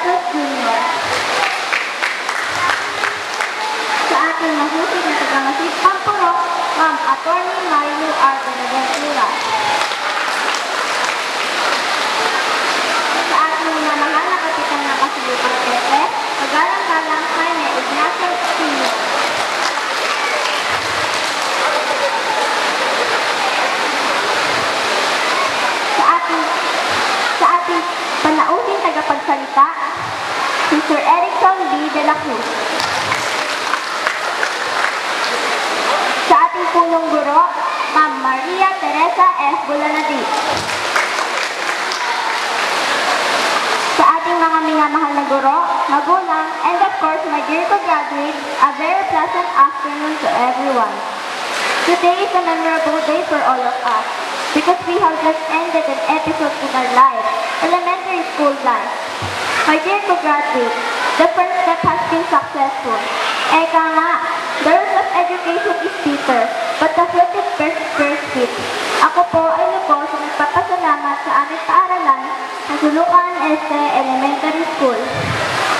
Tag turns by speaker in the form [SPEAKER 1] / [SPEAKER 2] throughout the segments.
[SPEAKER 1] Santos Jr. Sa ating mahusay na tagamasid Pampurok, Ma'am Atty. Marilu R. Benaventura. Sa ating minamahal na kapitan ng Kasulukan Pepe, Pagalang-galang Jaime Ignacio Sr. Sa ating panausin tagapagsalita, si Sir Erickson B. de la Cruz. Sa ating punong guro, Ma'am Maria Teresa F. Bulanadi. Sa ating mga minamahal na guro, magulang, and of course, my dear co-graduates, a very pleasant afternoon to everyone. Today is a memorable day for all of us because we have just ended an episode in our life, elementary school life. My dear co-graduates, the first step has been successful. Eka nga, the root of education is bitter, but the fruit is very sweet. Ako po ay lubos na nagpapasalamat sa aming paaralan ng Sulukan Este Elementary School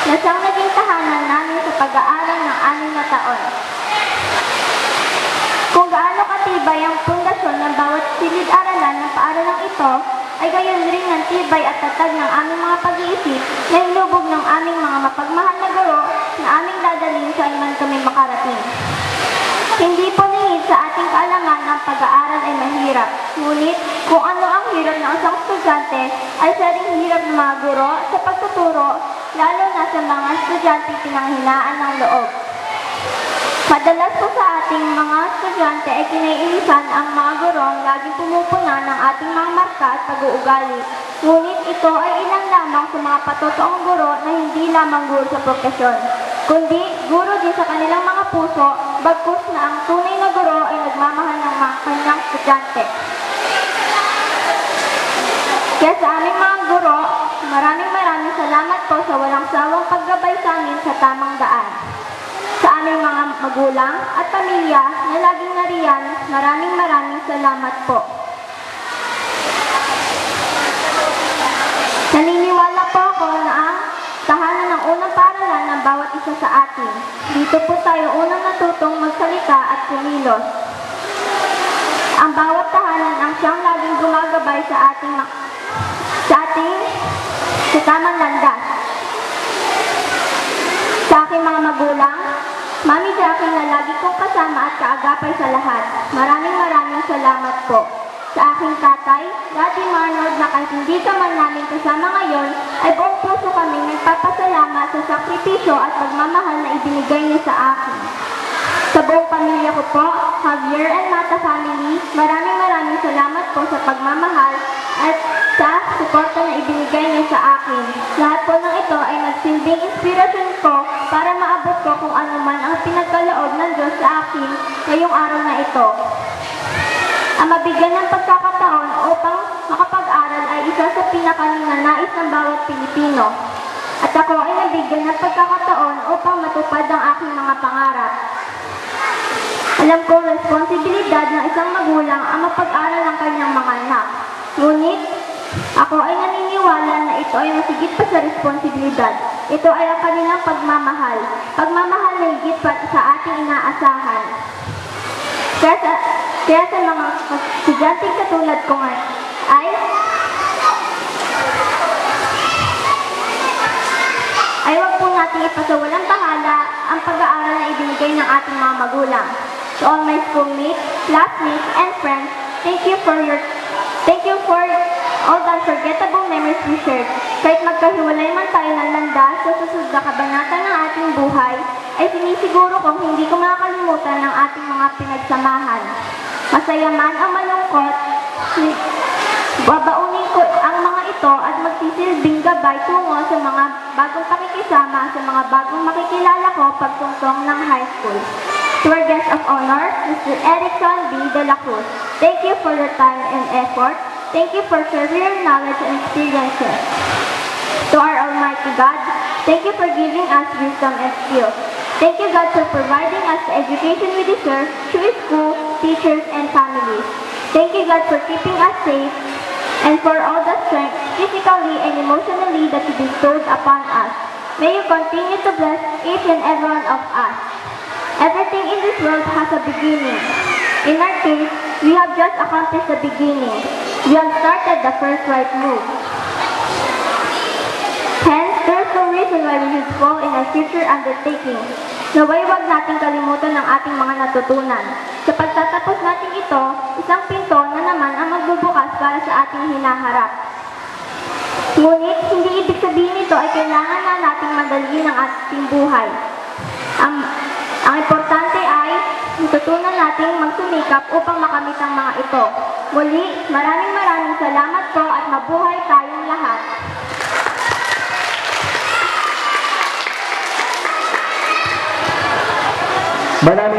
[SPEAKER 1] na siyang naging tahanan namin sa pag-aaral ng 6 na taon. Kung gaano katibay ang pundasyon ng bawat silid-aralan ng paaralang ito, ay gayon rin ang tibay at tatag ng aming mga pag-iisip na inubog ng aming mga mapagmahal na guro na aming dadalhin saan man kami makarating. Hindi po nihid sa ating kaalaman ang pag-aaral ay mahirap. Ngunit kung ano ang hirap ng isang estudyante ay sa ring hirap ng mga guro sa pagtuturo, lalo na sa mga estudyante pinanghinaan ng loob. Madalas po sa ating mga estudyante ay kinaiinisan ang mga gurong laging pumupuna ng ating mga marka at pag-uugali. Ngunit ito ay ilan lamang sa mga patotoong guro na hindi lamang guro sa profesyon, kundi guro din sa kanilang mga puso, bagkus na ang tunay na guro ay nagmamahal ng mga kanyang estudyante. Kaya sa aming mga guro, maraming salamat po sa walang sawang paggabay sa amin sa tamang daan. Sa aming mga magulang at pamilya na laging nariyan, maraming salamat po. Naniniwala po ako na ang tahanan ng unang paaralan ng bawat isa sa atin. Dito po tayo unang natutong magsalita at kumilos. Ang bawat tahanan ang siyang laging gumagabay sa ating tamang landas. Sa aking mga magulang, Mami Jackie na lagi kong kasama at kaagapay sa lahat. Maraming salamat po. Sa aking tatay, Daddy Marnod, na kahit hindi ka man namin kasama ngayon, ay buong puso kami nagpapasalamat sa sakripisyo at pagmamahal na ibinigay niya sa akin. Sa buong pamilya ko po, Javier and Mata family, maraming salamat po sa pagmamahal at sa suporta na ibinigay niya sa akin. Lahat po ng ito ay nagsilbing inspirasyon ko para maabot ko kung ano man ang pinagkaloob ng Diyos sa akin ngayong araw na ito. Ang mabigyan ng pagkakataon upang makapag-aral ay isa sa pinakaninanais ng bawat Pilipino. At ako ay nabigyan ng pagkakataon upang matupad ang aking mga pangarap. Alam ko, responsibilidad ng isang magulang ang mapag-aral ng kanyang mga anak. Ngunit, ako ay naniniwala na ito ay masigit pa sa responsibilidad. Ito ay ang kanilang pagmamahal. Pagmamahal na higit pa sa ating inaasahan. Kaya sa mga estudyanteng katulad ko ay wag po natin ipasawalang bahala ang pag-aaral na ibinigay ng ating mga magulang. To all my schoolmates, classmates, and friends, thank you for all the unforgettable memories we shared. Kahit magkahiwalay man tayo ng landas sa susunod na kabanata ng ating buhay, ay sinisiguro kong hindi ko makakalimutan ng ating mga pinagsamahan. Masaya man ang malungkot, babaunin ko ang mga ito at magsisilbing gabay tungo sa mga bagong pakikisama sa mga bagong makikilala ko pagtungtong ng high school. To our guest of honor, Mr. Erickson B. de la Cruz, thank you for your time and effort. Thank you for sharing your knowledge and experiences. To our Almighty God, thank you for giving us wisdom and skills. Thank you, God, for providing us the education we deserve through school, teachers, and families. Thank you, God, for keeping us safe. and for all the strength, physically and emotionally, that you bestowed upon us. May you continue to bless each and every one of us. Everything in this world has a beginning. In our case, we have just accomplished the beginning. We have started the first right move. Hence, there is no reason why we should fall in our future undertaking. Naway wag nating kalimutan ang ating mga natutunan. Sa pagtatapos natin ito, isang pinto na naman ang magbubukas para sa ating hinaharap. Ngunit, hindi ibig sabihin nito ay kailangan na nating madaliin ang ating buhay. Ang importante ay natutunan nating magsumikap upang makamit ang mga ito. Muli, maraming salamat po at mabuhay tayong lahat.
[SPEAKER 2] Maraming